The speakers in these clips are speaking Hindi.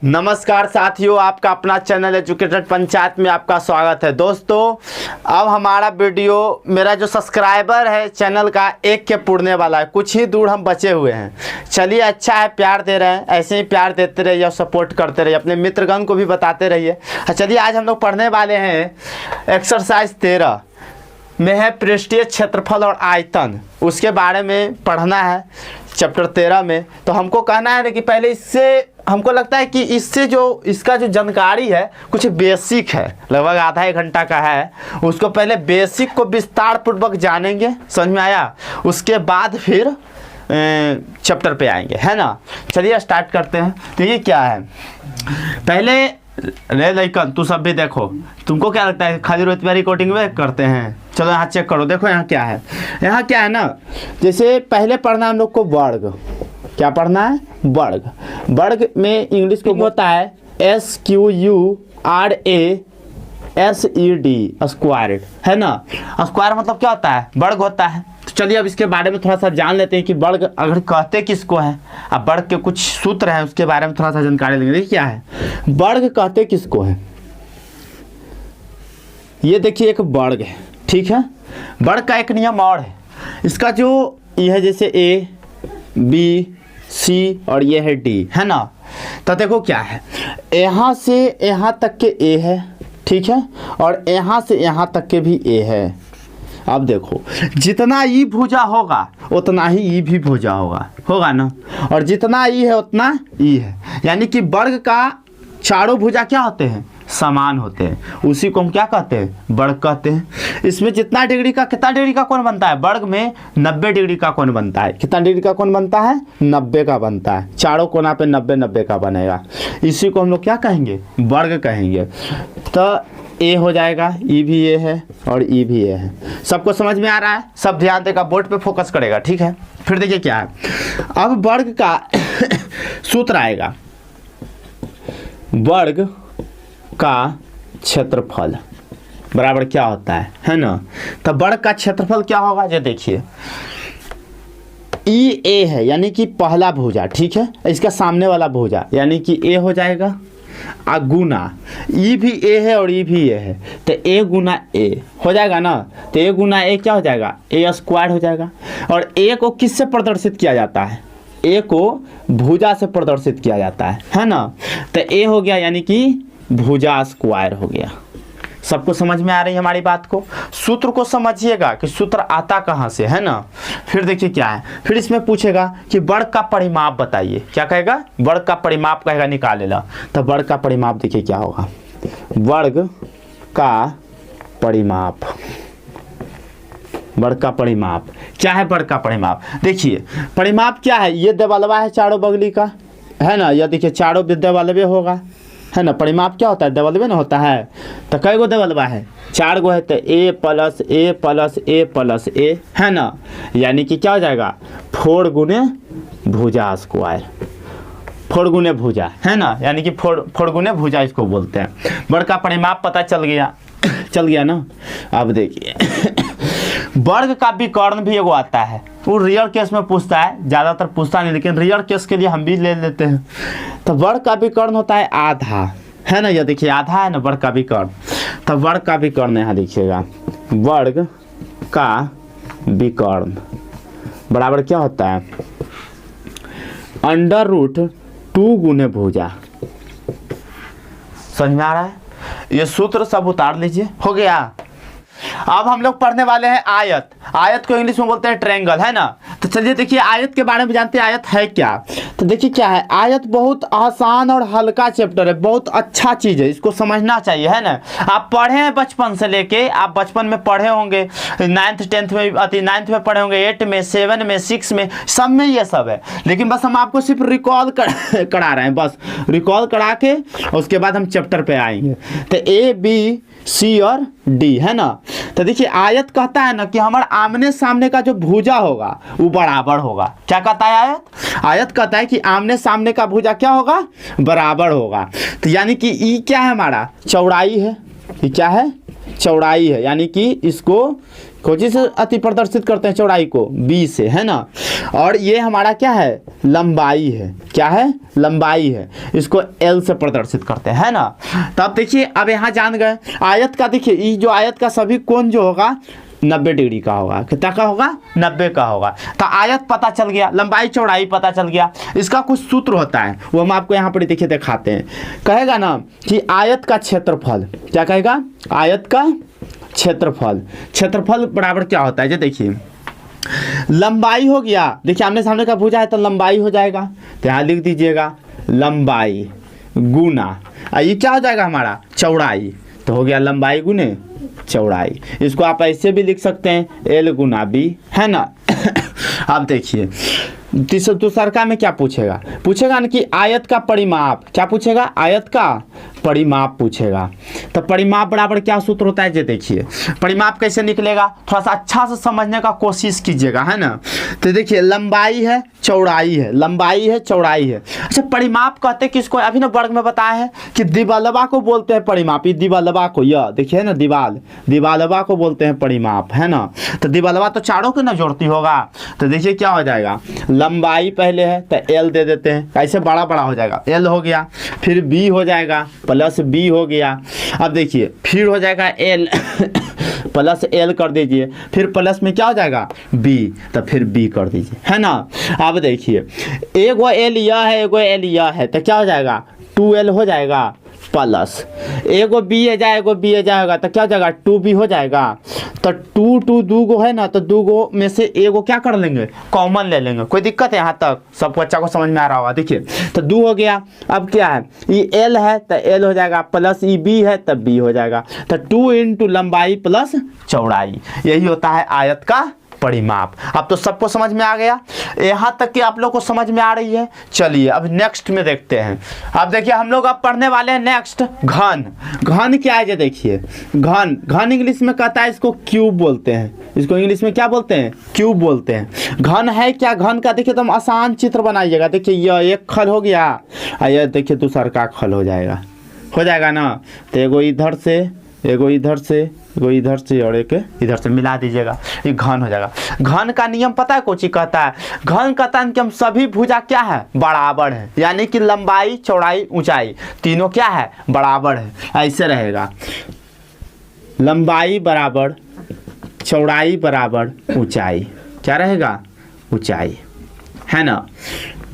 नमस्कार साथियों, आपका अपना चैनल एजुकेटेड पंचायत में आपका स्वागत है। दोस्तों, अब हमारा वीडियो, मेरा जो सब्सक्राइबर है चैनल का 1 के पुरने वाला है। कुछ ही दूर हम बचे हुए हैं। चलिए, अच्छा है, प्यार दे रहे हैं, ऐसे ही प्यार देते रहिए और सपोर्ट करते रहिए, अपने मित्रगण को भी बताते रहिए। चलिए, आज हम लोग पढ़ने वाले हैं एक्सरसाइज 13 में है पृष्ठीय क्षेत्रफल और आयतन। उसके बारे में पढ़ना है चैप्टर 13 में। तो हमको कहना है कि पहले इससे हमको लगता है कि इससे जो इसका जो जानकारी है कुछ बेसिक है, लगभग आधा 1 घंटा का है। उसको पहले बेसिक को विस्तार पूर्वक जानेंगे, समझ में आया? उसके बाद फिर चैप्टर पे आएंगे, है ना। चलिए स्टार्ट करते हैं। तो ये क्या है, पहले रे लइकन तू सब भी देखो, तुमको क्या लगता है खाली रुतबा रिकॉर्डिंग में करते हैं? चलो यहाँ चेक करो, देखो यहाँ क्या है। यहाँ क्या है ना, जैसे पहले पढ़ना हम लोग को वर्ग। क्या पढ़ना है? वर्ग। वर्ग में इंग्लिश को होता है SQURASED, स्क्वायर्ड, है ना। स्क्वायर मतलब क्या होता है? वर्ग होता है। तो चलिए अब इसके बारे में थोड़ा सा जान लेते हैं कि वर्ग अगर कहते किसको है। अब वर्ग के कुछ सूत्र हैं, उसके बारे में थोड़ा सा जानकारी लेंगे। देखिए क्या है वर्ग, कहते किसको है। ये देखिए एक वर्ग है, ठीक है। वर्ग का एक नियम और है, इसका जो ये है जैसे A B C और ये है D, है ना। तो देखो क्या है, यहाँ से यहाँ तक के A है, ठीक है, और यहाँ से यहाँ तक के भी A है। अब देखो, जितना ई भुजा होगा उतना ही ई भी भुजा होगा ना, और जितना ई है उतना ई है। यानी कि वर्ग का चारों भुजा क्या होते हैं? समान होते हैं। उसी को हम क्या कहते हैं? वर्ग कहते हैं। इसमें जितना डिग्री का, कितना डिग्री का कोण बनता है? वर्ग में 90 डिग्री का कोण बनता है। कितना डिग्री का कोण बनता है? 90 का बनता है। चारों कोना पे 90-90 का बनेगा। इसी को हम लोग क्या कहेंगे? वर्ग कहेंगे। तो ए हो जाएगा, ई भी ए है और ई भी ए है। सबको समझ में आ रहा है? सब ध्यान देगा, बोर्ड पे फोकस करेगा, ठीक है। फिर देखिए क्या है, अब वर्ग का सूत्र आएगा, वर्ग का क्षेत्रफल बराबर क्या होता है ना। तो वर्ग का क्षेत्रफल क्या होगा? ये देखिए, ई ए है यानी कि पहला भुजा, ठीक है, इसका सामने वाला भुजा यानी कि ए हो जाएगा, गुना ई भी ए है और ई भी ए है, तो ए गुना ए हो जाएगा ना। तो ए गुना ए क्या हो जाएगा? ए स्क्वायर हो जाएगा। और ए को किससे प्रदर्शित किया जाता है? ए को भुजा से प्रदर्शित किया जाता है ना। तो ए हो गया यानी कि भुजा स्क्वायर हो गया। सबको समझ में आ रही है हमारी बात को? सूत्र को समझिएगा कि सूत्र आता कहाँ से, है ना। फिर देखिए क्या है, फिर इसमें पूछेगा कि वर्ग का परिमाप बताइए। क्या कहेगा? वर्ग का परिमाप कहेगा, निकालेगा। तो वर्ग का परिमाप देखिए क्या होगा, वर्ग का परिमाप। वर्ग का परिमाप क्या है? वर्ग का परिमाप देखिए, परिमाप क्या है? ये देवलवा है चारों बगली का, है ना। यह देखिए चारों देवलवे होगा, है ना। परिमाप क्या होता है? देवलवे ना होता है। तो कई गो देवलवा है? 4 गो है। तो A plus A plus A plus A, है ना। यानी कि क्या हो जाएगा? 4 गुने भुजा स्क्वायर, 4 गुने भुजा, है ना। यानी कि 4 गुने भुजा इसको बोलते हैं। वर्ग का परिमाप पता चल गया ना। अब देखिए वर्ग का विकर्ण भी एगो आता है, वो रियल केस में पूछता है, ज़्यादातर पूछता नहीं, लेकिन रियल केस के लिए हम भी ले लेते हैं। तो वर्ग का विकर्ण होता है आधा, है ना। ये देखिए आधा है ना वर्ग का विकर्ण। तो वर्ग का विकर्ण यहाँ देखिएगा, वर्ग का विकर्ण बराबर क्या होता है? √2 गुने भुजा। समझ में आ रहा है? ये सूत्र सब उतार लीजिए, हो गया। अब हम लोग पढ़ने वाले हैं आयत। आयत को इंग्लिश में बोलते हैं ट्रायंगल, है ना। तो चलिए देखिए आयत के बारे में जानते हैं, आयत है क्या। तो देखिए क्या है, आयत बहुत आसान और हल्का चैप्टर है, बहुत अच्छा चीज़ है, इसको समझना चाहिए, है ना। आप पढ़े हैं बचपन से लेके, आप बचपन में पढ़े होंगे, 9th 10th में, 9th में पढ़े होंगे, 8 में, 7 में, 6 में, सब में ये सब है। लेकिन बस हम आपको सिर्फ रिकॉल करा रहे हैं, बस रिकॉल करा के उसके बाद हम चैप्टर पे आएंगे। तो A B C और D, है ना। तो देखिए आयत कहता है ना कि हमारे आमने सामने का जो भुजा होगा वो बराबर होगा। क्या कहता है आयत? आयत कहता है कि आमने सामने का भुजा क्या होगा? बराबर होगा। तो यानी कि ई क्या है? हमारा चौड़ाई है। ये क्या है? चौड़ाई है। यानी कि इसको कोची से अति प्रदर्शित करते हैं चौड़ाई को, बी से, है ना। और ये हमारा क्या है, लंबाई है, क्या है, लंबाई है, इसको एल से प्रदर्शित करते हैं, है ना। तब देखिए अब यहाँ जान गए आयत का, देखिए ये जो आयत का सभी कोण जो होगा 90 डिग्री का होगा, कितना का होगा, 90 का होगा। तो आयत पता चल गया, लंबाई चौड़ाई पता चल गया। इसका कुछ सूत्र होता है वो हम आपको यहाँ पर देखिए दिखाते हैं। कहेगा ना कि आयत का क्षेत्रफल, क्या कहेगा, आयत का क्षेत्रफल, क्षेत्रफल बराबर क्या होता है, जो देखिए लंबाई हो गया, देखिए आमने सामने का भुजा है तो लंबाई हो जाएगा, तो यहाँ लिख दीजिएगा लंबाई गुना, ये क्या हो जाएगा हमारा, चौड़ाई, तो हो गया लंबाई गुने चौड़ाई। इसको आप ऐसे भी लिख सकते हैं एल गुना बी, है ना। अब देखिए दूसरका में क्या पूछेगा, पूछेगा ना कि आयत का परिमाप, क्या पूछेगा, आयत का परिमाप पूछेगा। तो परिमाप बराबर क्या सूत्र होता है, जो देखिए परिमाप कैसे निकलेगा, थोड़ा सा अच्छा से समझने का कोशिश कीजिएगा, है ना। तो देखिए लंबाई है चौड़ाई है, लंबाई है चौड़ाई है। अच्छा परिमाप कहते हैं किसको, अभी ना वर्ग में बताया है कि दिवालवा को बोलते हैं परिमाप, ये दिवालवा को, यह देखिए ना दिवालवा को बोलते हैं परिमाप, है ना। तो दिवालवा तो चारों के ना जोड़ती होगा, तो देखिए क्या हो जाएगा, लंबाई पहले है तो एल दे देते हैं, कैसे बड़ा बड़ा हो जाएगा, एल हो गया, फिर बी हो जाएगा प्लस बी हो गया। अब देखिए फिर हो जाएगा एल प्लस एल कर दीजिए, फिर प्लस में क्या हो जाएगा बी, तो फिर बी कर दीजिए, है ना। अब देखिए एगो एल यह है, एगो एल यह है, तो क्या हो जाएगा 2l हो जाएगा प्लस एगो बी है जाए, एगो बी है जाएगा, तो क्या हो जाएगा 2b हो जाएगा। तो 2 दो गो है ना, तो दो गो में से एगो क्या कर लेंगे, कॉमन ले लेंगे। कोई दिक्कत है यहाँ तक, सबको अच्छा को समझ में आ रहा होगा। देखिए तो 2 हो गया, अब क्या है, ये एल है तो एल हो जाएगा, प्लस ये बी है तब बी हो जाएगा। तो 2 इंटू लंबाई प्लस चौड़ाई, यही होता है आयत का परिमाप। अब तो सबको समझ में आ गया, यहाँ तक कि आप लोग को समझ में आ रही है। चलिए अब नेक्स्ट में देखते हैं। अब देखिए हम लोग अब पढ़ने वाले हैं नेक्स्ट घन। घन क्या है, ये देखिए घन, घन इंग्लिश में कहता है इसको क्यूब बोलते हैं, इसको इंग्लिश में क्या बोलते हैं, क्यूब बोलते हैं। घन है क्या, घन का देखिए तुम आसान चित्र बनाइएगा। देखिए यह एक खल हो गया, यह देखिए दूसरा का खल हो जाएगा ना। तो एगो इधर से, एगो इधर से, एगो इधर से और एक इधर से मिला दीजिएगा, ये घन हो जाएगा। घन का नियम पता है कोची कहता है, घन कहता है कि हम सभी भुजा क्या है, बराबर है, यानी कि लंबाई चौड़ाई ऊंचाई तीनों क्या है, बराबर है। ऐसे रहेगा लंबाई बराबर चौड़ाई बराबर ऊंचाई, क्या रहेगा, ऊंचाई, है ना,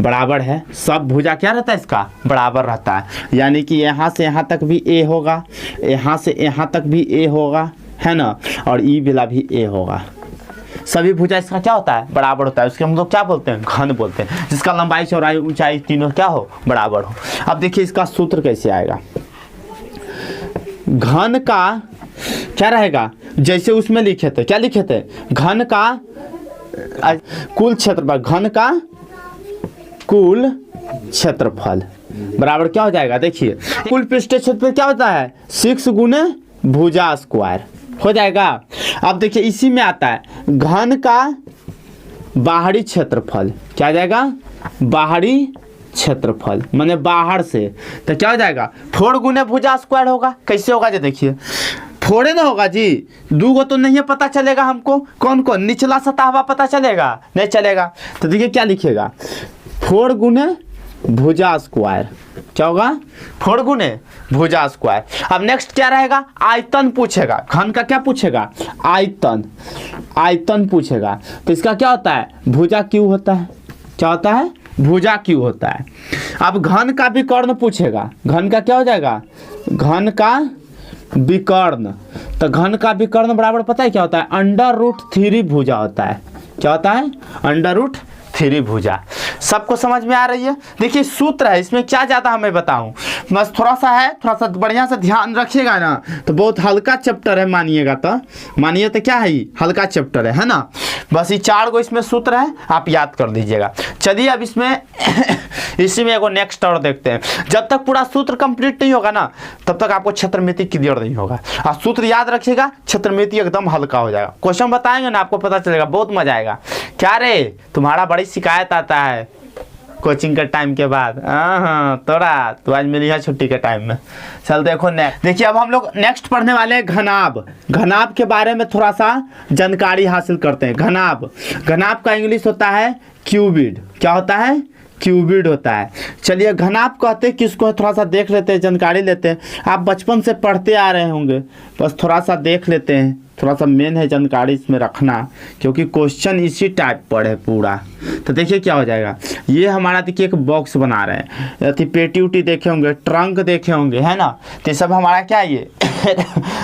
बराबर है। सब भुजा क्या रहता है, इसका बराबर रहता है, यानी कि यहाँ से यहाँ तक भी ए होगा, यहाँ से यहाँ तक भी ए होगा, है ना, और ई वाला भी ए होगा। सभी भुजा इसका क्या होता है, बराबर होता है। उसके हम लोग क्या बोलते हैं, घन बोलते हैं, जिसका लंबाई चौड़ाई ऊंचाई तीनों क्या हो, बराबर हो। अब देखिए इसका सूत्र कैसे आएगा। घन का क्या रहेगा, जैसे उसमें लिखे थे, क्या लिखे थे, घन का कुल क्षेत्रफल, घन का कुल क्षेत्रफल बराबर क्या हो जाएगा, देखिए कुल पृष्ठीय क्षेत्रफल क्या होता है 6 गुने भुजा स्क्वायर हो जाएगा। अब देखिए इसी में आता है घन का बाहरी क्षेत्रफल, क्या आ जाएगा, बाहरी क्षेत्रफल माने बाहर से, तो क्या हो जाएगा 4 गुने भुजा स्क्वायर होगा। कैसे होगा, जो देखिए फोड़े ना होगा जी, 2 गो तो नहीं पता चलेगा हमको, कौन कौन, निचला सतहवा पता चलेगा, नहीं चलेगा। तो देखिए क्या लिखेगा 4 गुने भुजा स्क्वायर, क्या होगा 4 गुने भुजा स्क्वायर। अब नेक्स्ट क्या रहेगा, आयतन पूछेगा, घन का क्या पूछेगा, आयतन, आयतन पूछेगा। तो इसका क्या होता है, भुजा क्यू होता है, क्या होता है, भुजा क्यू होता है। अब घन का विकर्ण पूछेगा, घन का क्या हो जाएगा, घन का विकर्ण। तो घन का विकर्ण बराबर पता है क्या होता है, √3 भुजा होता है, क्या होता है, √3 भुजा। सबको समझ में आ रही है। देखिए सूत्र है, इसमें क्या ज़्यादा हमें बताऊं, बस थोड़ा सा है, थोड़ा सा बढ़िया से ध्यान रखिएगा ना, तो बहुत हल्का चैप्टर है, मानिएगा तो, मानिए तो क्या है, हल्का चैप्टर है ना। बस ये 4 गो इसमें सूत्र है, आप याद कर दीजिएगा। चलिए अब इसमें इसी में एगो नेक्स्ट और देखते हैं। जब तक पूरा सूत्र कंप्लीट नहीं होगा ना, तब तक आपको क्षेत्रमिति क्लियर नहीं होगा। और सूत्र याद रखिएगा, क्षेत्रमिति एकदम हल्का हो जाएगा। क्वेश्चन बताएंगे ना, आपको पता चलेगा, बहुत मजा आएगा। क्या रे तुम्हारा बड़ी शिकायत आता है, कोचिंग के टाइम के बाद। हाँ तोरा तो आज मिली है छुट्टी के टाइम में। चल देखो नेक्स्ट, देखिए अब हम लोग नेक्स्ट पढ़ने वाले हैं घनाभ। घनाभ के बारे में थोड़ा सा जानकारी हासिल करते हैं। घनाभ, घनाभ का इंग्लिश होता है क्यूबिड। क्या होता है? क्यूबिड होता है। चलिए घनाभ कहते हैं किसको, थोड़ा सा देख लेते हैं, जानकारी लेते हैं। आप बचपन से पढ़ते आ रहे होंगे, बस थोड़ा सा देख लेते हैं, थोड़ा सा मेन है जानकारी इसमें रखना, क्योंकि क्वेश्चन इसी टाइप पर है पूरा। तो देखिए क्या हो जाएगा। ये हमारा देखिए एक बॉक्स बना रहे हैं, पेटी उटी देखे होंगे, ट्रंक देखे होंगे, है ना। तो सब हमारा क्या ये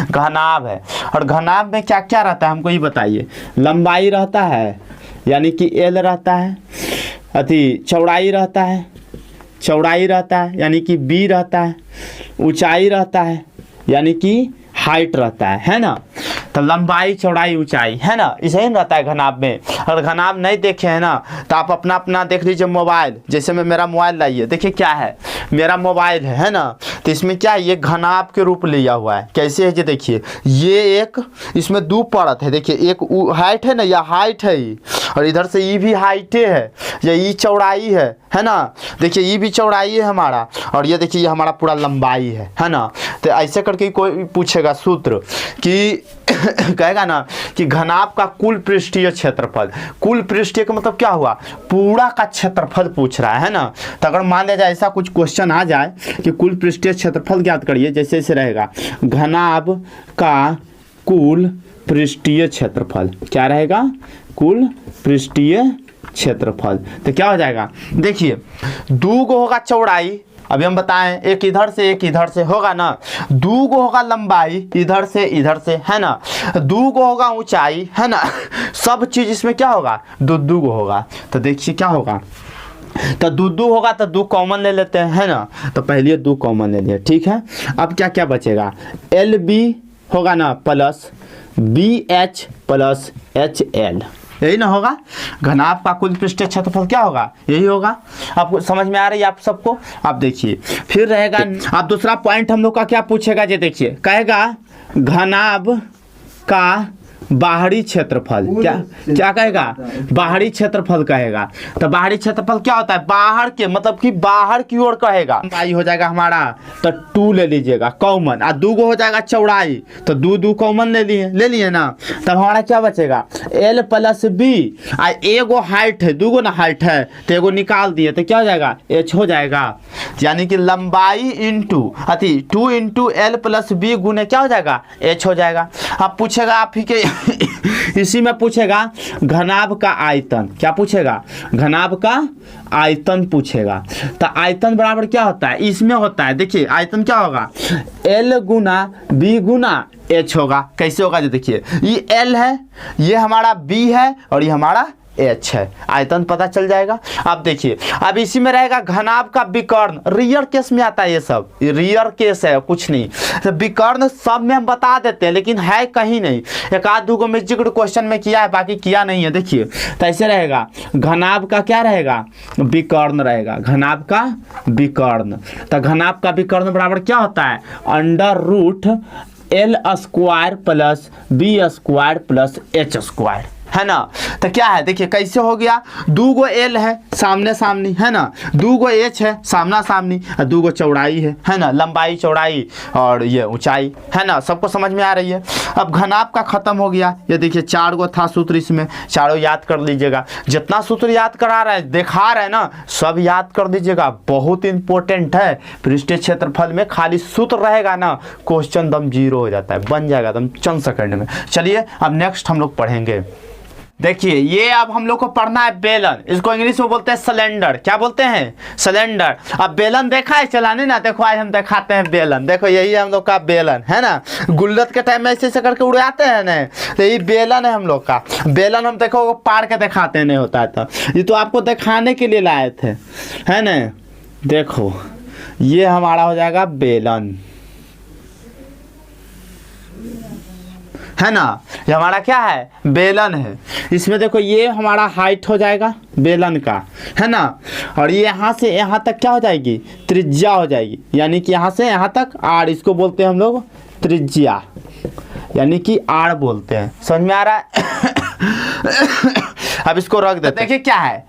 घनाभ है। और घनाभ में क्या क्या रहता है हमको ये बताइए। लंबाई रहता है यानी कि एल रहता है, चौड़ाई रहता है, चौड़ाई रहता है यानी कि बी रहता है, ऊंचाई रहता है यानी कि हाइट रहता है ना। तो लंबाई चौड़ाई ऊंचाई, है ना, इसे ही रहता है घनाभ में। अगर घनाभ नहीं देखे हैं ना तो आप अपना अपना देख लीजिए मोबाइल। जैसे मैं मेरा मोबाइल लाइए, देखिए क्या है, मेरा मोबाइल है ना। तो इसमें क्या है, ये घनाभ के रूप लिया हुआ है। कैसे है ये देखिए, ये एक इसमें दो परत है। देखिए एक हाइट है ना, या हाइट है ये, और इधर से ये भी हाइटे है, या ये चौड़ाई है ना। देखिए ये भी चौड़ाई है हमारा, और ये देखिए ये हमारा पूरा लंबाई है ना। तो ऐसे करके कोई पूछेगा सूत्र कि कहेगा ना कि घनाभ का कुल पृष्ठीय क्षेत्रफल। कुल पृष्ठीय का मतलब क्या हुआ, पूरा का क्षेत्रफल पूछ रहा है ना। तो अगर मान लिया जाए ऐसा कुछ क्वेश्चन आ जाए कि कुल पृष्ठीय क्षेत्रफल ज्ञात करिए, जैसे ऐसे रहेगा घनाभ का कुल पृष्ठीय क्षेत्रफल। क्या रहेगा, कुल पृष्ठीय क्षेत्रफल। तो क्या हो जाएगा, देखिए दो गो होगा चौड़ाई, अभी हम बताएं एक इधर से होगा ना। दो गो होगा लंबाई इधर से, है ना। दो गो होगा ऊंचाई, है ना। सब चीज इसमें क्या होगा, दो गो होगा। तो देखिए क्या होगा, तो दो होगा तो दो कॉमन ले लेते हैं, है ना। तो पहले दो कॉमन ले लिया, ठीक है। अब क्या क्या बचेगा, एल बी होगा ना plus b h plus h l, यही ना होगा। घनाभ का कुल पृष्ठीय क्षेत्रफल क्या होगा, यही होगा। आपको समझ में आ रही है आप सबको। आप देखिए फिर रहेगा, आप दूसरा पॉइंट हम लोग का क्या पूछेगा, ये देखिए कहेगा घनाभ का बाहरी क्षेत्रफल। क्या कहेगा, बाहरी क्षेत्रफल कहेगा। तो बाहरी क्षेत्रफल क्या होता है, बाहर के मतलब कि बाहर की ओर कहेगा। लंबाई हो जाएगा हमारा, तो 2 ले लीजिएगा कॉमन, और 2 हो जाएगा चौड़ाई, तो 2 कॉमन ले लिए ना। तब हमारा क्या बचेगा, एल प्लस बी। एगो हाइट है, 2 ना हाइट है, तो एगो निकाल दिए तो क्या हो जाएगा, एच हो जाएगा। यानी कि लंबाई into 2 into l plus b गुने क्या हो जाएगा, एच हो जाएगा। अब पूछेगा आप ही के इसी में पूछेगा घनाभ का आयतन। क्या पूछेगा, घनाभ का आयतन पूछेगा। तो आयतन बराबर क्या होता है, इसमें होता है, देखिए आयतन क्या होगा, एल गुना बी गुना एच होगा। कैसे होगा, जो देखिए ये एल है, ये हमारा बी है, और ये हमारा एच है। आयतन पता चल जाएगा। अब देखिए अब इसी में रहेगा घनाभ का विकर्ण। रियर केस में आता है, ये सब रियर केस है, कुछ नहीं। तो विकर्ण सब में हम बता देते हैं, लेकिन है कहीं नहीं। एक आध दो में जिक्र क्वेश्चन में किया है, बाकी किया नहीं है। देखिए तो ऐसे रहेगा, घनाभ का क्या रहेगा, विकर्ण रहेगा, घनाभ का विकर्ण। तो घनाभ का विकर्ण बराबर क्या होता है, under root l square plus b square plus h square, है ना। तो क्या है, देखिए कैसे हो गया, 2 गो एल है सामने सामनी, है ना, 2 गो एच है सामना सामनी, और 2 गो चौड़ाई है ना, लंबाई चौड़ाई और ये ऊंचाई, है ना। सबको समझ में आ रही है। अब घनाभ का खत्म हो गया। ये देखिए 4 गो था सूत्र, इसमें चारों याद कर लीजिएगा। जितना सूत्र याद करा रहा है, दिखा रहा है ना, सब याद कर दीजिएगा। बहुत इंपॉर्टेंट है। पृष्ठीय क्षेत्रफल में खाली सूत्र रहेगा ना, क्वेश्चन दम 0 हो जाता है, बन जाएगा दम चंद सेकंड में। चलिए अब नेक्स्ट हम लोग पढ़ेंगे। देखिए ये अब हम लोग को पढ़ना है बेलन। इसको इंग्लिश में बोलते हैं सिलेंडर। क्या बोलते हैं, सिलेंडर। अब बेलन देखा है चलाने ना, देखो आज हम दिखाते हैं बेलन। देखो यही हम लोग का बेलन, है ना। गुल्लत के टाइम में ऐसे ऐसे करके उड़ाते हैं ना, तो ये बेलन है हम लोग का। बेलन हम देखो पाड़ के दिखाते नहीं होता है, तो ये तो आपको दिखाने के लिए लाए थे, है ना। देखो ये हमारा हो जाएगा बेलन, है ना। ये हमारा क्या है, बेलन है। इसमें देखो ये हमारा हाइट हो जाएगा बेलन का, है ना। और ये यहाँ से यहाँ तक क्या हो जाएगी, त्रिज्या हो जाएगी। यानी कि यहाँ से यहाँ तक आर, इसको बोलते हैं हम लोग त्रिज्या, यानी कि आर बोलते हैं। समझ में आ रहा है। अब इसको रख देते हैं। देखिए क्या है,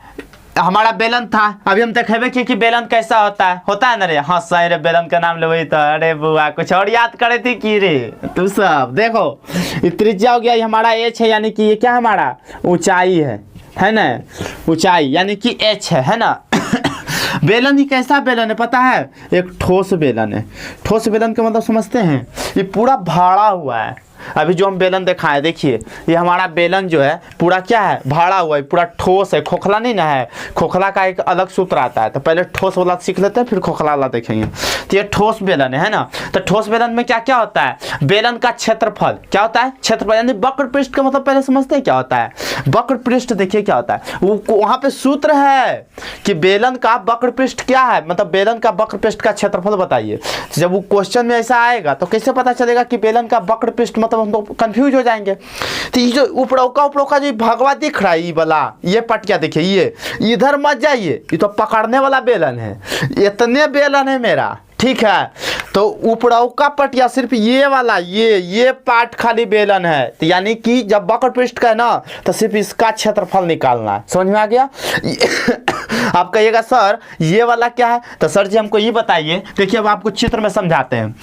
हमारा बेलन था, अभी हम देखेबे कि बेलन कैसा होता है ना रे। हाँ सही रे, बेलन का नाम ले तो। अरे बुआ कुछ और याद करे थी कि रे तू सब। देखो ये त्रिज्या हो गया, ये हमारा एच है, यानी कि ये क्या हमारा ऊंचाई है ना, ऊंचाई यानी कि एच है ना। बेलन ही कैसा बेलन है पता है, एक ठोस बेलन है। ठोस बेलन का मतलब समझते हैं, ये पूरा भाड़ा हुआ है। अभी जो हम बेलन दिखाएं देखिए, ये हमारा बेलन जो है पूरा क्या है, भाड़ा हुआ है, पूरा ठोस है, खोखला नहीं ना है। खोखला का एक अलग सूत्र आता है, तो पहले ठोस वाला सीख लेते हैं फिर खोखला वाला देखेंगे। तो ये ठोस बेलन है ना। तो ठोस बेलन में क्या क्या होता है, बेलन का क्षेत्रफल क्या होता है, क्षेत्रफल यानी वक्र पृष्ठ का मतलब पहले समझते हैं क्या होता है। वक्र पृष्ठ देखिए क्या होता है, वहां पे सूत्र है कि बेलन का वक्र पृष्ठ क्या है, मतलब बेलन का वक्र पृष्ठ का क्षेत्रफल बताइए। जब वो क्वेश्चन में ऐसा आएगा तो कैसे पता चलेगा कि बेलन का वक्र पृष्ठ, मतलब हम तो कंफ्यूज हो जाएंगे। तो ये जो उपड़ौका जो भगवा दिख रहा है, ये वाला ये पटिया देखिए, ये इधर मत जाइए, ये तो पकड़ने वाला बेलन है। इतने बेलन है मेरा, ठीक है। तो उपड़ौका पटिया सिर्फ ये वाला, ये पार्ट खाली बेलन है। तो यानी कि जब वक्र पृष्ठ का है ना, तो सिर्फ इसका क्षेत्रफल निकालना है। समझ में आ गया। आप कहिएगा सर ये वाला क्या है, तो सर जी हमको ये बताइए। देखिए अब आपको चित्र में समझाते हैं।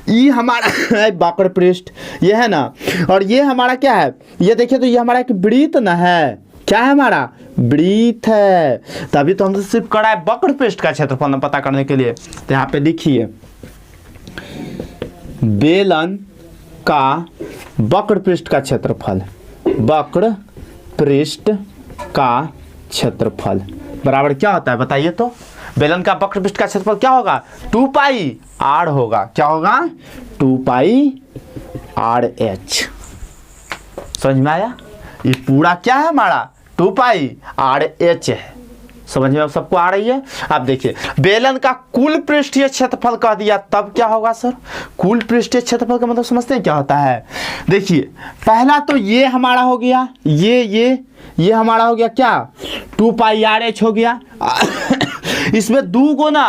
ये हमारा है वक्र पृष्ठ, ये है ना, और ये हमारा क्या है, ये देखिए तो ये हमारा एक वृत्त ना है, क्या है हमारा वृत्त है। तभी तो हम सिर्फ करा है वक्र पृष्ठ का क्षेत्रफल पता करने के लिए। तो यहाँ पे लिखिए बेलन का वक्र पृष्ठ का क्षेत्रफल, वक्र पृष्ठ का क्षेत्रफल बराबर क्या होता है बताइए तो। बेलन का वक्र पृष्ठ का क्षेत्रफल क्या होगा, 2 पाई आर होगा। क्या होगा, 2 पाई आर एच। समझ में आया। ये पूरा क्या है हमारा 2 पाई आर एच है। समझ में सबको आ रही है। आप देखिए बेलन का कुल पृष्ठीय क्षेत्रफल कह दिया, तब क्या होगा सर, कुल पृष्ठीय क्षेत्रफल का मतलब समझते हैं क्या होता है। देखिए पहला तो ये हमारा हो गया, ये हमारा हो गया क्या, 2 पाई आर एच हो गया। इसमें 2 गुना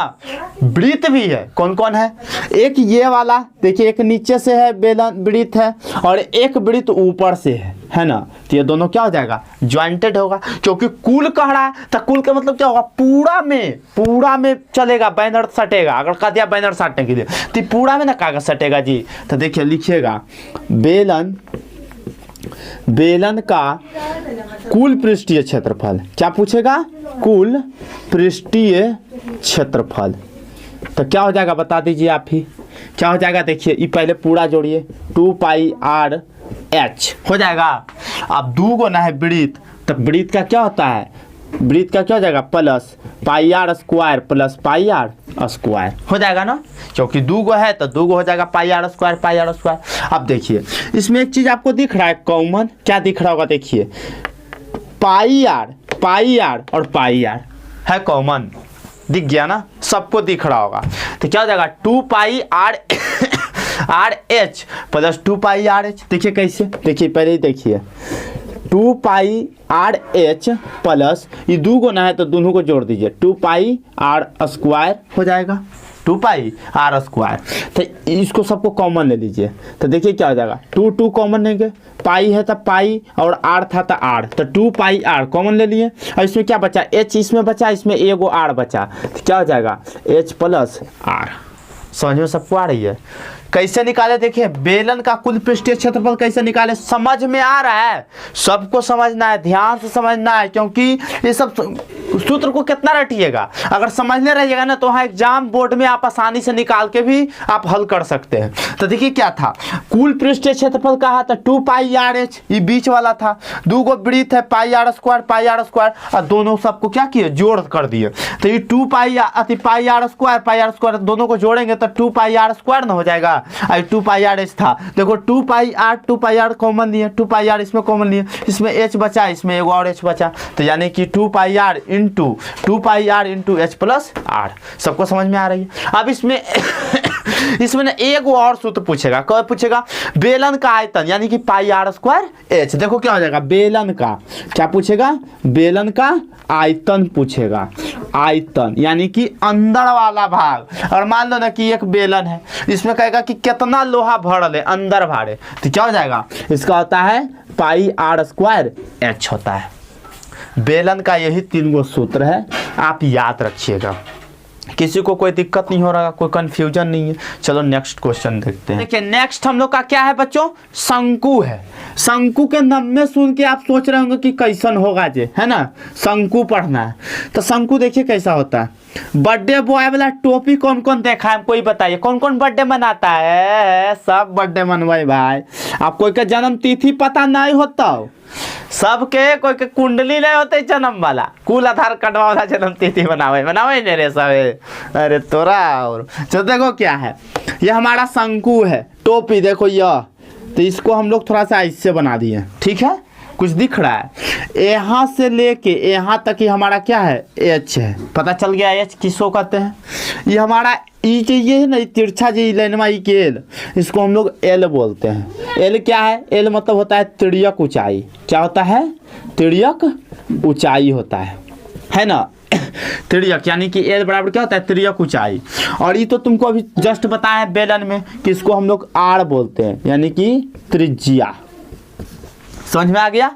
वृत्त भी है। कौन कौन है, एक ये वाला देखिए, एक नीचे से है बेलन वृत्त है, और एक वृत्त ऊपर से है ना। तो ये दोनों क्या हो जाएगा, ज्वाइंटेड होगा। क्योंकि कुल कह रहा है, तो कुल का मतलब क्या होगा, पूरा में चलेगा, बैनर सटेगा। अगर कह दिया बैनर साटने के लिए, तो पूरा में ना कागज सटेगा जी। तो देखिए लिखिएगा बेलन का कुल पृष्ठीय क्षेत्रफल, क्या पूछेगा, कुल पृष्ठीय क्षेत्रफल। तो क्या हो जाएगा बता दीजिए आप ही, क्या हो जाएगा। देखिए ये पहले पूरा जोड़िए, 2 पाई आर एच हो जाएगा। अब 2 गुना है वृत्त, तो वृत्त का क्या होता है, वृत्त का क्या हो जाएगा, plus pi r square plus pi r square हो जाएगा ना। क्योंकि 2 गो है तो 2 गो हो जाएगा पाई आर स्क्वायर। अब देखिए इसमें एक चीज आपको दिख रहा है कॉमन, क्या दिख रहा होगा, देखिए पाई आर और पाई आर है कॉमन, दिख गया ना, सबको दिख रहा होगा। तो क्या हो जाएगा, 2 pi R H plus 2 pi R H. देखिए कैसे, देखिए पहले ही देखिए 2 पाई आर एच प्लस ये 2 गुना है तो दोनों को जोड़ दीजिए, 2 पाई आर स्क्वायर हो जाएगा, 2 पाई आर स्क्वायर। तो इसको सबको कॉमन ले लीजिए। तो देखिए क्या हो जाएगा, 2 कॉमन लेंगे, पाई है तो पाई और आर था तो आर, तो 2 पाई आर कॉमन ले लिए। और इसमें क्या बचा, एच इसमें बचा, इसमें एगो आर बचा। तो क्या हो जाएगा, एच प्लस आर। समझ में सबको आ रही है। कैसे निकाले, देखिए बेलन का कुल पृष्ठीय क्षेत्रफल कैसे निकाले, समझ में आ रहा है, सबको समझना है, ध्यान से समझना है। क्योंकि ये सब सूत्र को कितना रटिएगा, अगर समझने रहिएगा ना तो वहाँ एग्जाम बोर्ड में आप आसानी से निकाल के भी आप हल कर सकते हैं। तो देखिए क्या था, कुल पृष्ठीय क्षेत्रफल कहा था 2 पाई आर एच, ये बीच वाला था, 2 गो वृत्त है पाई आर स्क्वायर, और दोनों सबको क्या किए, जोड़ कर दिए। तो ये 2 पाई आर स्क्वायर दोनों को जोड़ेंगे तो 2 पाई आर स्क्वायर ना हो जाएगा। 2 पाई आर एच था, देखो 2 पाई आर कॉमन लिए, 2 पाई आर इसमें कॉमन लिए, इसमें एच बचा, इसमें एगो और एच बचा। तो यानी कि 2 pi r into h plus r. सबको समझ में आ रही है। अब इसमें ना एक और सूत्र पूछेगा, कब पूछेगा, बेलन का आयतन यानी कि पाई आर स्क्वायर एच। देखो क्या हो जाएगा, बेलन का क्या पूछेगा, बेलन का आयतन पूछेगा, आयतन यानी कि अंदर वाला भाग। और मान लो ना कि एक बेलन है, इसमें कहेगा कि कितना लोहा भरल है, अंदर भारे, तो क्या हो जाएगा, इसका होता है पाई आर स्क्वायर एच होता है। बेलन का यही 3 गो सूत्र है, आप याद रखिएगा। किसी को कोई दिक्कत नहीं हो रहा, कोई कंफ्यूजन नहीं है। चलो नेक्स्ट क्वेश्चन देखते हैं। देखिए नेक्स्ट हम लोग का क्या है बच्चों, शंकु है। शंकु के नाम में सुन के आप सोच रहे होंगे कि कैसन होगा जे, है ना, शंकु पढ़ना है। तो शंकु देखिए कैसा होता है। बर्थडे बॉय वाला टोपी कौन कौन देखा है, कोई बताइए कौन कौन बर्थडे मनाता है। सब बर्थडे मनवाई भाई। आप कोई का जन्म तिथि पता नहीं होता, सबके कोई के कुंडली नहीं होते जन्म वाला, कुल आधार कार्ड वाला जन्म तिथि बनावे नहीं रे सब। अरे तोरा और चलो देखो क्या है, ये हमारा शंकु है, टोपी देखो यह। तो इसको हम लोग थोड़ा सा ऐसे बना दिए, ठीक है, कुछ दिख रहा है। यहाँ से लेके यहाँ तक ही हमारा क्या है, एच है। पता चल गया एच किसको कहते हैं। ये हमारा ई चाहिए है ना, तिरछा जी लाइनमा ई के एल, इसको हम लोग एल बोलते हैं। एल क्या है, एल मतलब होता है तिर्यक ऊंचाई। क्या होता है, तिर्यक ऊंचाई होता है ना। तिर्यक यानी कि एल बराबर क्या होता है, तिर्यक ऊंचाई। और ये तो तुमको अभी जस्ट बताया है बेलन में कि इसको हम लोग आर बोलते हैं, यानी कि त्रिज्या। समझ में आ गया,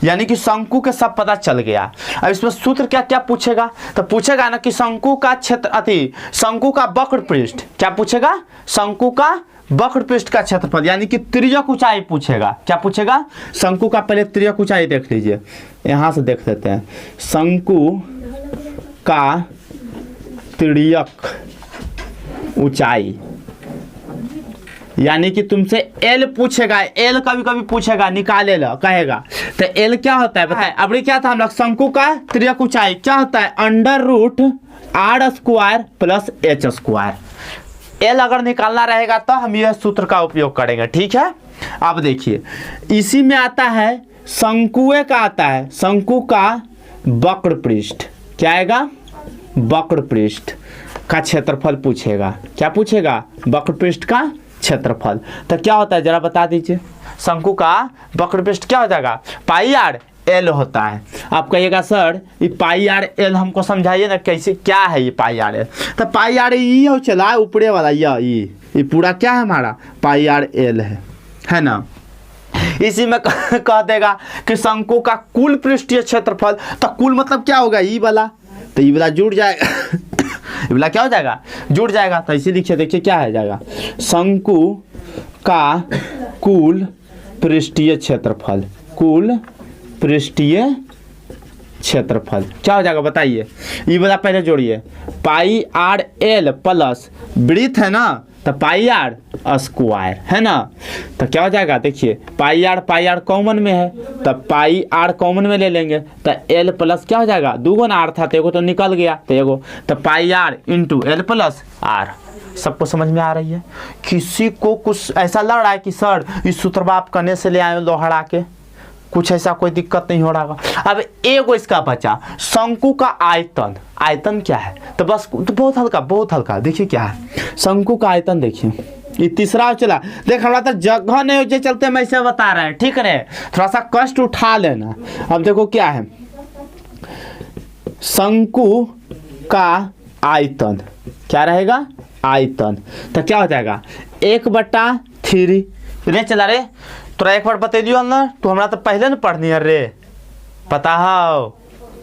यानी कि शंकु के सब पता चल गया। अब इसमें सूत्र क्या क्या पूछेगा, तो पूछेगा ना कि शंकु का क्षेत्र शंकु का वक्र पृष्ठ, क्या पूछेगा, शंकु का वक्र पृष्ठ का क्षेत्रफल, यानी कि तिर्यक ऊंचाई पूछेगा। क्या पूछेगा, शंकु का पहले तिर्यक ऊंचाई देख लीजिए, यहां से देख लेते हैं। शंकु का तिर्यक ऊंचाई, यानी कि तुमसे एल पूछेगा, एल कभी कभी पूछेगा, निकाले ला कहेगा। तो एल क्या होता है बताए, अभी क्या था हम लोग, शंकु का तिर्यक ऊंचाई क्या होता है, √r² प्लस h²। एल अगर निकालना रहेगा तो हम यह सूत्र का उपयोग करेंगे, ठीक है। अब देखिए इसी में आता है शंकुए का, आता है शंकु का वक्र पृष्ठ। क्या आएगा, वक्र पृष्ठ का क्षेत्रफल पूछेगा। क्या पूछेगा, वक्र पृष्ठ का क्षेत्रफल। तो क्या होता है जरा बता दीजिए, शंकु का वक्र पृष्ठ क्या हो जाएगा, πr/l होता है। आप कहिएगा सर ये πr/l हमको समझाइए ना, कैसे क्या है ये πr/l। तो πr ये हो चला ऊपरे वाला, ये पूरा क्या है हमारा πr/l है ना। इसी में कह देगा कि शंकु का कुल पृष्ठीय क्षेत्रफल, तो कुल मतलब क्या होगा, ई वाला, तो ई वाला जुड़ जाएगा ये वाला क्या हो जाएगा, जुड़ जाएगा। तो इसी लिखिए, देखिए क्या है जाएगा, शंकु का कुल पृष्ठीय क्षेत्रफल, कुल पृष्ठीय क्षेत्रफल क्या हो जाएगा बताइए। ये वाला पहले जोड़िए, πr/l प्लस वृत्त है ना, तो πr² है ना। तो क्या हो जाएगा, देखिए πr कॉमन में है, तो πr कॉमन में ले लेंगे, तो l प्लस क्या हो जाएगा, 2 गुना r था तो एगो तो निकल गया, तो एगो तो πr × l प्लस r। सबको समझ में आ रही है। किसी को कुछ ऐसा लग रहा है कि सर इस सूत्र आप करने से ले आए लोहड़ा के, कुछ ऐसा कोई दिक्कत नहीं हो रहा। अब एगो इसका बचा, शंकु का आयतन। आयतन क्या है, तो बस तो बहुत हल्का देखिए क्या है, शंकु का आयतन देखिए, ये तीसरा चला। देख हमारा तो जगह नहीं हो चलते हम ऐसे बता रहे हैं, ठीक है, थोड़ा सा कष्ट उठा लेना। अब देखो क्या है, शंकु का आयतन क्या रहेगा, आयतन। तो क्या हो जाएगा, 1/3 रे चला रे, तोरा एक बार बतेलियो ना, तू हमरा तो पहले न पढ़नी है रे, पता हो,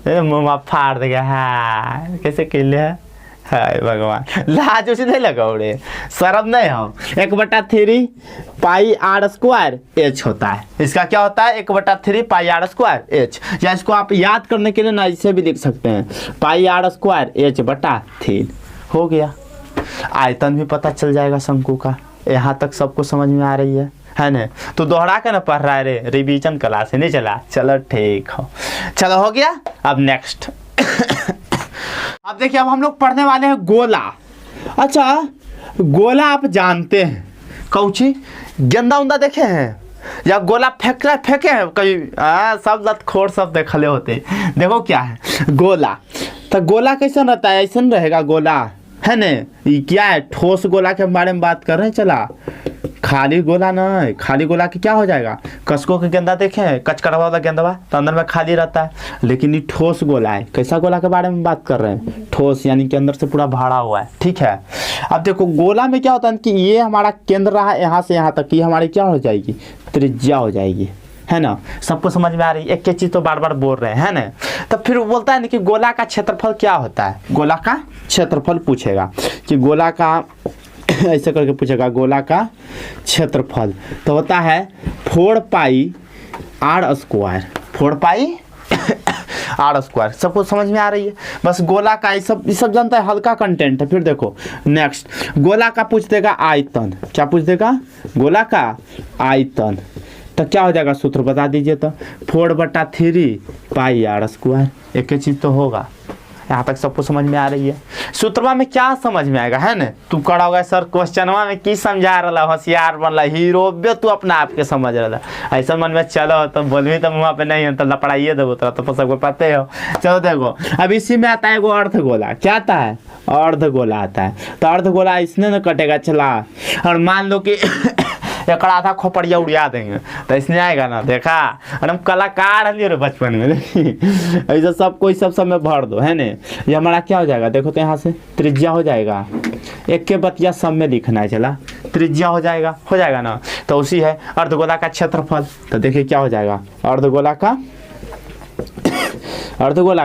मुँह फाड़ देगा। हाँ कैसे कहले है, हाय भगवान, लाज उसे नहीं लगाओ रे, शर्म नहीं हो। 1/3 πr² h होता है, इसका क्या होता है, 1/3 πr² h, या इसको आप याद करने के लिए ना इसे भी लिख सकते हैं, πr² h/3 हो गया। आयतन भी पता चल जाएगा शंकु का। यहाँ तक सबको समझ में आ रही है ना। तो दोहरा के ना पढ़ रहा है रे, रिवीजन क्लास है नहीं चला, चलो ठीक हो, चलो हो गया। अब नेक्स्ट अब देखिए, अब हम लोग पढ़ने वाले हैं गोला। अच्छा गोला आप जानते हैं, कौची गेंदा उंदा देखे हैं या गोला फेंके हैं कहीं, सब लतखोर सब देखले होते। देखो क्या है गोला, तो गोला कैसा रहता है, ऐसा रहेगा गोला है ना। ये क्या है, ठोस गोला के बारे में बात कर रहे हैं। चला खाली गोला नहीं, खाली गोला के क्या हो जाएगा, कसको के गेंदा देखे हैं, कचकड़वा वाला गेंदवा तो अंदर में खाली रहता है, लेकिन ये ठोस गोला है। कैसा गोला के बारे में बात कर रहे हैं, ठोस यानी कि अंदर से पूरा भरा हुआ है, ठीक है। अब देखो गोला में क्या होता है कि ये हमारा केंद्र रहा यहाँ से यहाँ तक, ये हमारी क्या हो जाएगी, त्रिज्या हो जाएगी, है ना, सबको समझ में आ रही है, एक चीज़ तो बार बार बोल रहे हैं, है ना। तो फिर वो बोलता है ना कि गोला का क्षेत्रफल क्या होता है, गोला का क्षेत्रफल पूछेगा कि गोला का ऐसे करके पूछेगा गोला का क्षेत्रफल, तो होता है 4 pi r square, 4 pi r square. सबको समझ में आ रही है, बस गोला का ये सब जानता है, हल्का कंटेंट है। फिर देखो नेक्स्ट, गोला का पूछ देगा आयतन, क्या पूछ देगा, गोला का आयतन, तो क्या हो जाएगा सूत्र बता दीजिए। तो 4/3 पाई आर स्क्वायर, एक ही चीज़ तो होगा। यहाँ तक सबको समझ में आ रही है। सूत्रमा में क्या समझ में आएगा, है ना, तू कड़ा होगा सर क्वेश्चनवा में की समझा रहा, होशियार बनला, हीरो बे तू अपना आप के समझ रहा, ऐसा मन में चलो तो बोलवी तो मुँह पे नहीं है तो लपड़ाइए देवो तो सबको पता हो। चलो देखो अब इसी में आता है वो अर्धगोला, क्या आता है, अर्धगोला आता है। तो अर्धगोला इसने न कटेगा चला, और मान लो कि एक आधा खोपड़िया उड़िया देंगे तो इसमें आएगा ना, देखा, और हम कलाकार हैं रे बचपन में, ऐसा सब कोई सब में भर दो, है ना। ये हमारा क्या हो जाएगा, देखो तो यहाँ से त्रिज्या हो जाएगा, एक के बतिया सब में लिखना है, चला त्रिज्या हो जाएगा ना। तो उसी है अर्धगोला का क्षेत्रफल, तो देखिए क्या हो जाएगा, अर्धगोला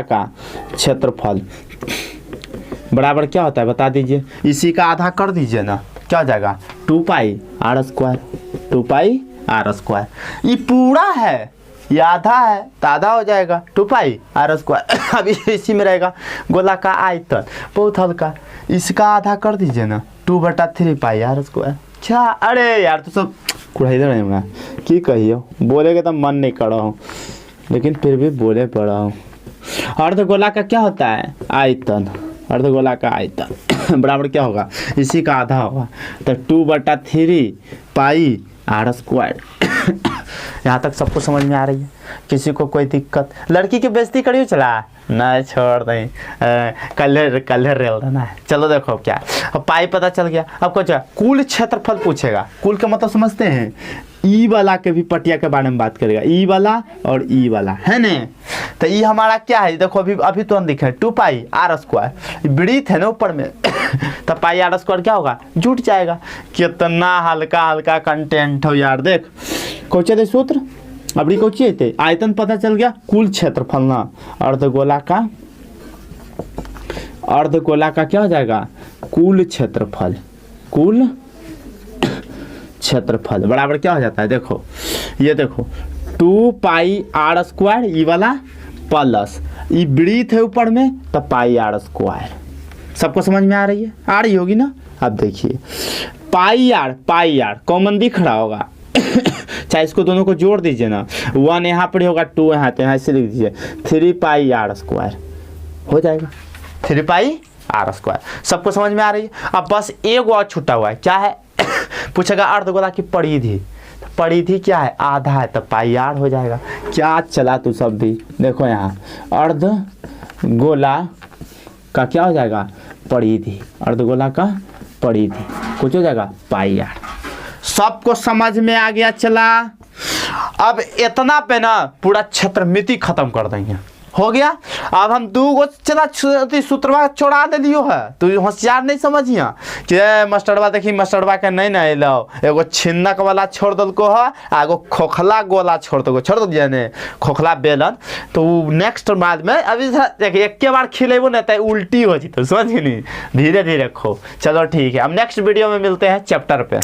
का क्षेत्रफल बराबर क्या होता है बता दीजिए, इसी का आधा कर दीजिए ना, क्या हो जाएगा 2 pi r square, 2 pi r square. ये पूरा है, ये आधा है तो आधा हो जाएगा 2 पाई आर स्क्वायर। अभी इसी में रहेगा गोला का आयतन, बहुत हल्का, इसका आधा कर दीजिए ना, 2/3 पाई आर स्क्वायर। अच्छा अरे यार तो सब कुढ़ाई दे रहे हैं, की कहियो बोलेगा तो मन नहीं कर रहा हूँ, लेकिन फिर भी बोले पड़ा हूँ। अर्धगोला का क्या होता है, आयतन, अर्धगोला का आयतन बराबर क्या होगा, इसी का आधा होगा, तो 2/3 पाई आर स्क्वायर। यहाँ तक सबको समझ में आ रही है, किसी को कोई दिक्कत, लड़की की बेइज्जती करियो चला ना, छोड़ दें, कल रेल देना है। चलो देखो क्या, अब पाई पता चल गया, अब कुछ कुल क्षेत्रफल पूछेगा, कुल का मतलब समझते हैं, ई वाला के भी पटिया के बारे में बात करेगा, ई वाला और ई वाला, है ना। तो ई हमारा क्या है, देखो अभी तो हम दिखे 2 पाई आर स्क्वायर, वृत्त है ना ऊपर में तो पाई आर स्क्वायर क्या होगा, जुट जाएगा। कितना हल्का कंटेंट हो यार, देख कोचे दे सूत्र अभी कोची थे, आयतन पता चल गया, कुल क्षेत्रफल ना, अर्धगोला का क्या हो जाएगा, कुल क्षेत्रफल बराबर क्या हो जाता है, देखो ये देखो 2 पाई आर स्क्वायर, ये वाला प्लस ये वृत्त है ऊपर में तो पाई आर स्क्वायर। सबको समझ में आ रही है, आ रही होगी ना। अब देखिए पाई आर कॉमन दिख रहा होगा चाहे इसको दोनों को जोड़ दीजिए ना, 1 यहाँ पर होगा, 2 यहाँ तो यहाँ से लिख दीजिए 3 पाई आर स्क्वायर हो जाएगा, 3 पाई आर स्क्वायर। सबको समझ में आ रही है। अब बस एक और छूटा हुआ है, क्या है पूछेगा अर्धगोला की परिधि क्या है, आधा है तो पाई आर हो जाएगा। क्या चला तू सब भी, देखो यहाँ अर्धगोला का क्या हो जाएगा, परिधि, अर्धगोला का परिधि कुछ हो जाएगा पाई आर। सबको समझ में आ गया चला। अब इतना पे ना पूरा क्षेत्रमिति खत्म कर देंगे, हो गया। अब हम 2 गो चला सूत्रवा छोड़ा दे दियो है, तू होशियार नहीं समझिया कि मास्टरवा देखी मास्टरवा के नहीं ना लो, एगो छिन्नक वाला छोड़ दलको है, एगो खोखला गोला छोड़ दिया ने, खोखला बेलन। तो नेक्स्ट बाद में अभी देखिए एक बार खिलेबो ना तो उल्टी हो जी, तो समझ नहीं, धीरे धीरे खो। चलो ठीक है, अब नेक्स्ट वीडियो में मिलते हैं चैप्टर पे।